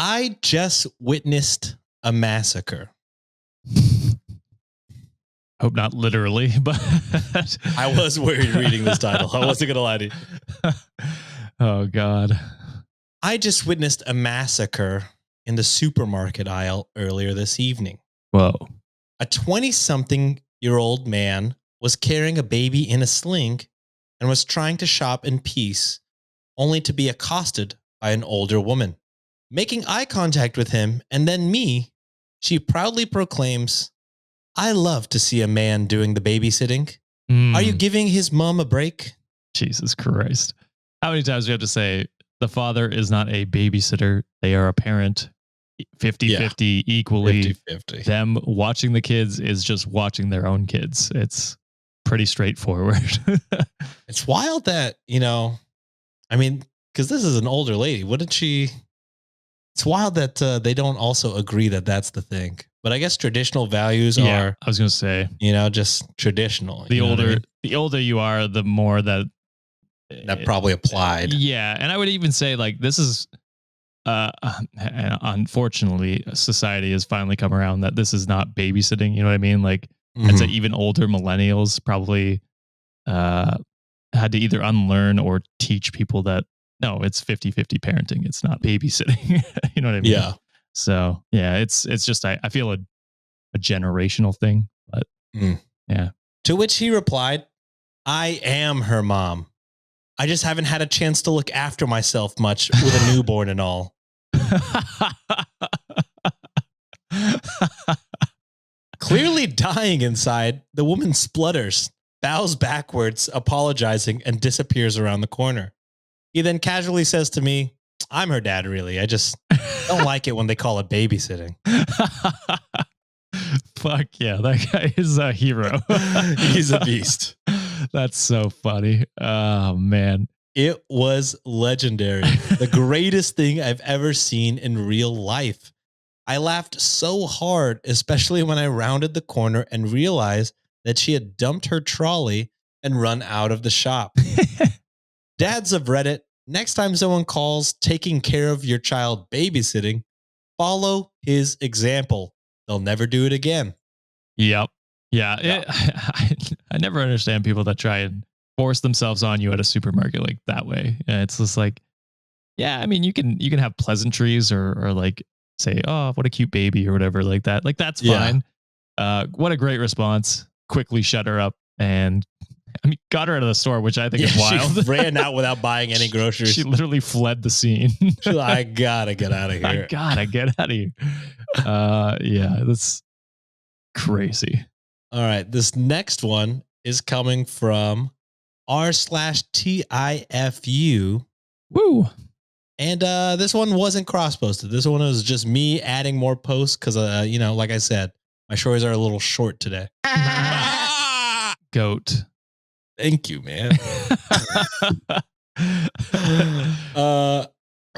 I just witnessed a massacre. Hope not literally, but I was worried reading this title. I wasn't going to lie to you. Oh, God. I just witnessed a massacre in the supermarket aisle earlier this evening. Whoa. A 20-something-year-old man was carrying a baby in a sling and was trying to shop in peace, only to be accosted by an older woman. Making eye contact with him and then me, she proudly proclaims, "I love to see a man doing the babysitting. Are you giving his mom a break?" Jesus Christ. How many times do we have to say the father is not a babysitter? They are a parent. 50-50 equally. 50-50. Them watching the kids is just watching their own kids. It's pretty straightforward. It's wild that, I mean, because this is an older lady. Wouldn't she? It's wild that they don't also agree that that's the thing. But I guess traditional values are, I was going to say, just traditional. The older you are, the more that probably applied. Yeah. And I would even say like, this is, unfortunately, society has finally come around that this is not babysitting. You know what I mean? Like, I'd say even older millennials probably had to either unlearn or teach people that, no, it's 50-50 parenting. It's not babysitting. You know what I mean? Yeah. So, yeah, it's just, I feel a generational thing, but yeah. To which he replied, "I am her mom. I just haven't had a chance to look after myself much with a newborn and all." Clearly dying inside, the woman splutters, bows backwards, apologizing, and disappears around the corner. He then casually says to me, "I'm her dad, really. I just don't like it when they call it babysitting." Fuck yeah, that guy is a hero. He's a beast. That's so funny. Oh, man. It was legendary. The greatest thing I've ever seen in real life. I laughed so hard, especially when I rounded the corner and realized that she had dumped her trolley and run out of the shop. Dads of Reddit, next time someone calls taking care of your child babysitting, follow his example. They'll never do it again. Yep. Yeah. I never understand people that try and force themselves on you at a supermarket like that way. It's just like, yeah, I mean, you can have pleasantries or like say, "Oh, what a cute baby," or whatever like that. Like, that's fine. What a great response. Quickly shut her up and got her out of the store, which I think is wild. She ran out without buying any groceries. She literally fled the scene. She's like, "I gotta get out of here. I gotta get out of here." Yeah, that's crazy. All right. This next one is coming from r/TIFU. Woo. And this one wasn't cross-posted. This one was just me adding more posts because, like I said, my stories are a little short today. Goat. Thank you, man.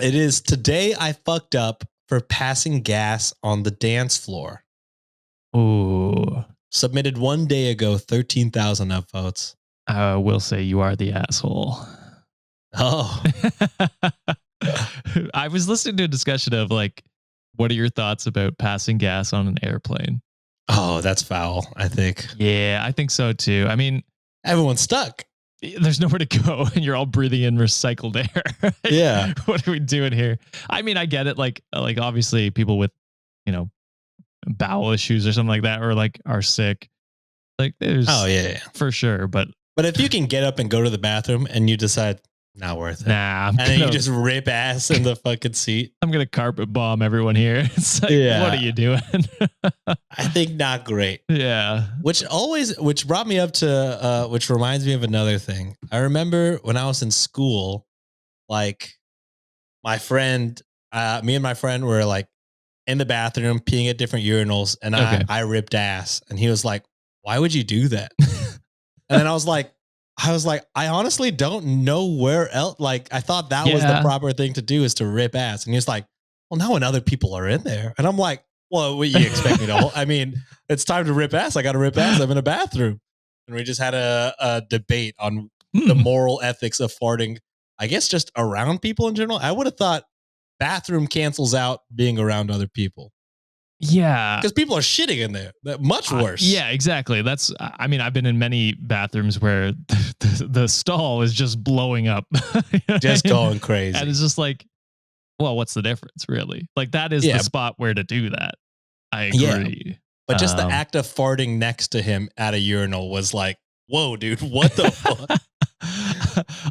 It is "Today I fucked up for passing gas on the dance floor." Ooh. Submitted 1 day ago, 13,000 upvotes. I will say you are the asshole. Oh. I was listening to a discussion of like, what are your thoughts about passing gas on an airplane? Oh, that's foul, I think. Yeah, I think so too. I mean, everyone's stuck. There's nowhere to go and you're all breathing in recycled air. Yeah. What are we doing here? I mean, I get it. Like obviously people with, bowel issues or something like that, or like are sick. Like there's for sure. But if you can get up and go to the bathroom and you decide not worth it. Nah. Then you just rip ass in the fucking seat. I'm going to carpet bomb everyone here. It's like, what are you doing? I think not great. Yeah. Which brought me up to, which reminds me of another thing. I remember when I was in school, like my friend, me and my friend were like in the bathroom peeing at different urinals and I ripped ass and he was like, "Why would you do that?" And then I was like, I honestly don't know where else. Like, I thought that was the proper thing to do is to rip ass. And he was like, "Well, now when other people are in there." And I'm like, "Well, what you expect me to I mean, it's time to rip ass. I got to rip ass. I'm in a bathroom." And we just had a debate on the moral ethics of farting, I guess just around people in general. I would have thought bathroom cancels out being around other people. Yeah. Because people are shitting in there. Much worse. Yeah, exactly. I mean, I've been in many bathrooms where the stall is just blowing up. Just going crazy. And it's just like, well, what's the difference, really? Like, that is the spot where to do that. I agree. Yeah. But just the act of farting next to him at a urinal was like, whoa, dude, what the fuck?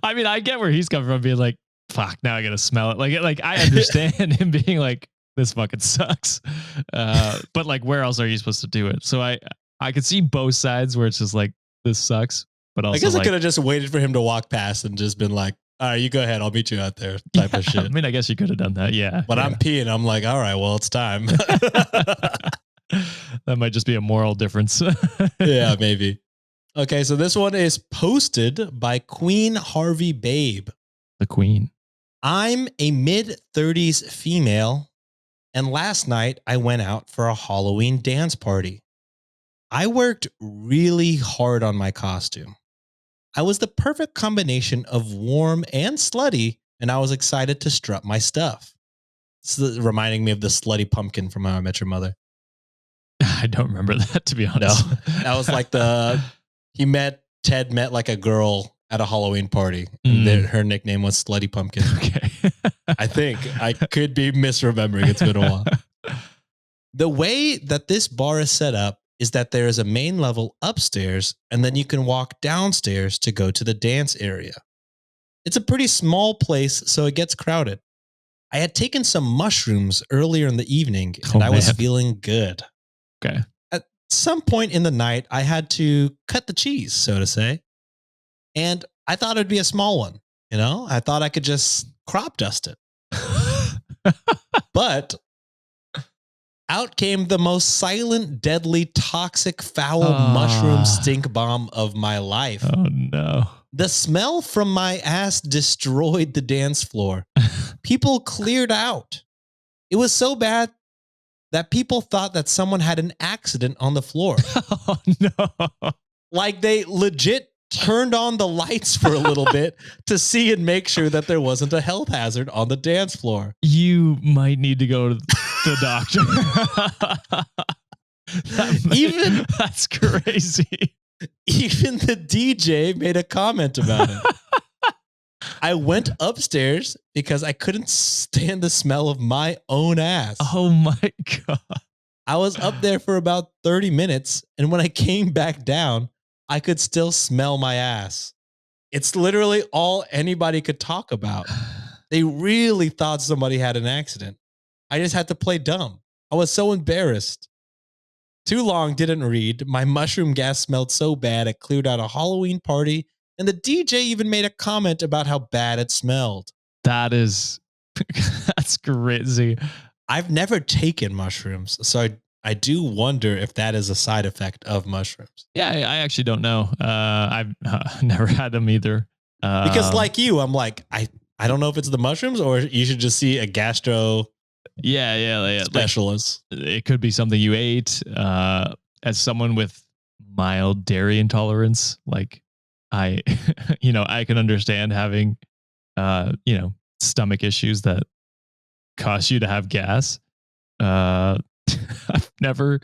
I mean, I get where he's coming from, being like, fuck, now I gotta smell it. Like I understand him being like, this fucking sucks. But like, where else are you supposed to do it? So I could see both sides where it's just like, this sucks. But also, I guess I could have just waited for him to walk past and just been like, all right, you go ahead. I'll meet you out there type of shit. I mean, I guess you could have done that. Yeah. But I'm peeing. I'm like, all right, well, it's time. That might just be a moral difference. Yeah, maybe. Okay, so this one is posted by Queen Harvey Babe. The Queen. I'm a mid-30s female, and last night I went out for a Halloween dance party. I worked really hard on my costume. I was the perfect combination of warm and slutty, and I was excited to strut my stuff. This is reminding me of the slutty pumpkin from How I Met Your Mother. I don't remember that, to be honest. No, that was like Ted met like a girl at a Halloween party. And her nickname was Slutty Pumpkin. Okay. I think I could be misremembering. It's been a while. The way that this bar is set up is that there is a main level upstairs, and then you can walk downstairs to go to the dance area. It's a pretty small place, so it gets crowded. I had taken some mushrooms earlier in the evening, and I was feeling good. Okay. At some point in the night, I had to cut the cheese, so to say. And I thought it'd be a small one. You know, I thought I could just crop dust it. But out came the most silent, deadly, toxic, foul mushroom stink bomb of my life. Oh, no. The smell from my ass destroyed the dance floor. People cleared out. It was so bad that people thought that someone had an accident on the floor. Oh, no. Like they legit turned on the lights for a little bit to see and make sure that there wasn't a health hazard on the dance floor. You might need to go to the doctor. That's crazy. Even the DJ made a comment about it. I went upstairs because I couldn't stand the smell of my own ass. Oh my God. I was up there for about 30 minutes, and when I came back down, I could still smell my ass. It's literally all anybody could talk about. They really thought somebody had an accident. I just had to play dumb. I was so embarrassed. Too long didn't read. My mushroom gas smelled so bad it cleared out a Halloween party, and the DJ even made a comment about how bad it smelled. That's crazy. I've never taken mushrooms, so I do wonder if that is a side effect of mushrooms. Yeah, I actually don't know. I've never had them either. Because like you, I'm like, I don't know if it's the mushrooms or you should just see a gastro specialist. Like, it could be something you ate. As someone with mild dairy intolerance, like I can understand having, stomach issues that cause you to have gas. I've never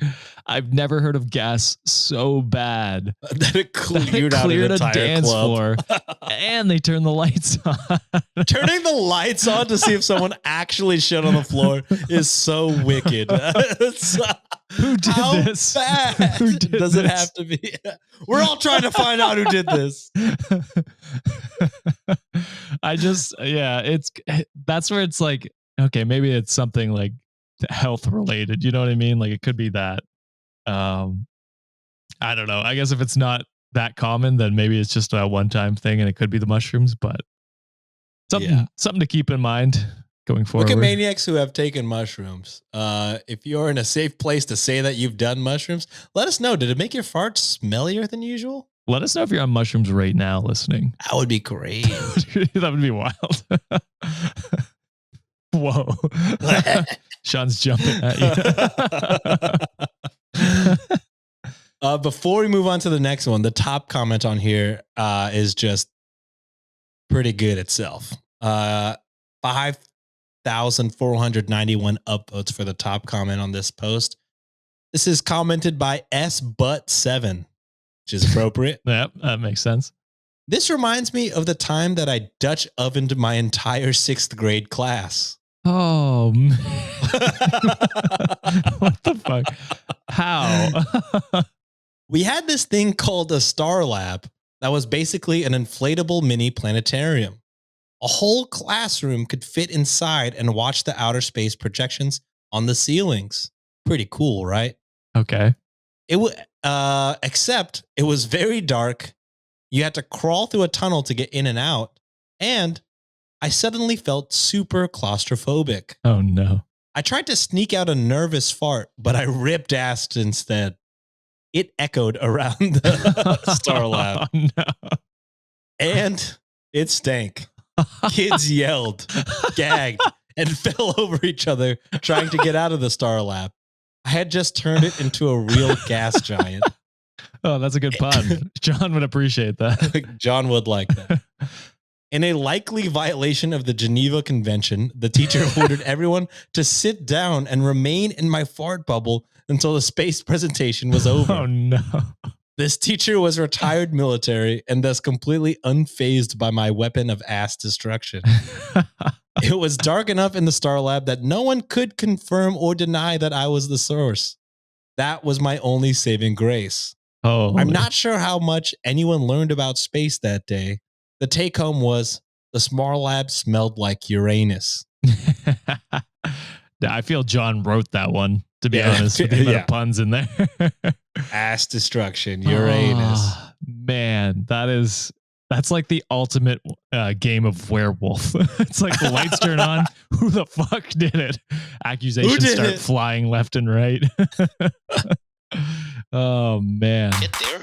heard of gas so bad that it cleared out an entire dance club. Floor, and they turned the lights on. Turning the lights on to see if someone actually shit on the floor is so wicked. Who did this? Bad who did does this? It have to be? We're all trying to find out who did this. That's where it's like, okay, maybe it's something like health related, you know what I mean? Like it could be that. I don't know. I guess if it's not that common, then maybe it's just a one-time thing and it could be the mushrooms, but something to keep in mind going forward. Look at maniacs who have taken mushrooms. If you're in a safe place to say that you've done mushrooms, let us know. Did it make your farts smellier than usual? Let us know if you're on mushrooms right now listening. That would be great. That would be wild. Whoa. Sean's jumping at you. Before we move on to the next one, the top comment on here is just pretty good itself. 1,491 upvotes for the top comment on this post. This is commented by sbutt7, which is appropriate. Yep, that makes sense. This reminds me of the time that I Dutch ovened my entire 6th grade class. Oh, man. What the fuck? How? We had this thing called a starlab that was basically an inflatable mini planetarium. A whole classroom could fit inside and watch the outer space projections on the ceilings. Pretty cool, right? Okay. Except it was very dark. You had to crawl through a tunnel to get in and out. And I suddenly felt super claustrophobic. Oh, no. I tried to sneak out a nervous fart, but I ripped ass instead. It echoed around the starlab. Oh, no. And it stank. Kids yelled, gagged, and fell over each other trying to get out of the starlab. I had just turned it into a real gas giant. Oh, that's a good pun. John would appreciate that. John would like that. In a likely violation of the Geneva Convention, the teacher ordered everyone to sit down and remain in my fart bubble until the space presentation was over. Oh, no. This teacher was retired military and thus completely unfazed by my weapon of ass destruction. It was dark enough in the Starlab that no one could confirm or deny that I was the source. That was my only saving grace. Oh, I'm not sure how much anyone learned about space that day. The take home was the Starlab smelled like Uranus. I feel John wrote that one, to be honest, with the amount of puns in there. Ass destruction, Uranus. Oh, man, that's like the ultimate game of werewolf. It's like the lights turn on. Who the fuck did it? Accusations start flying left and right. Oh, man. Get there.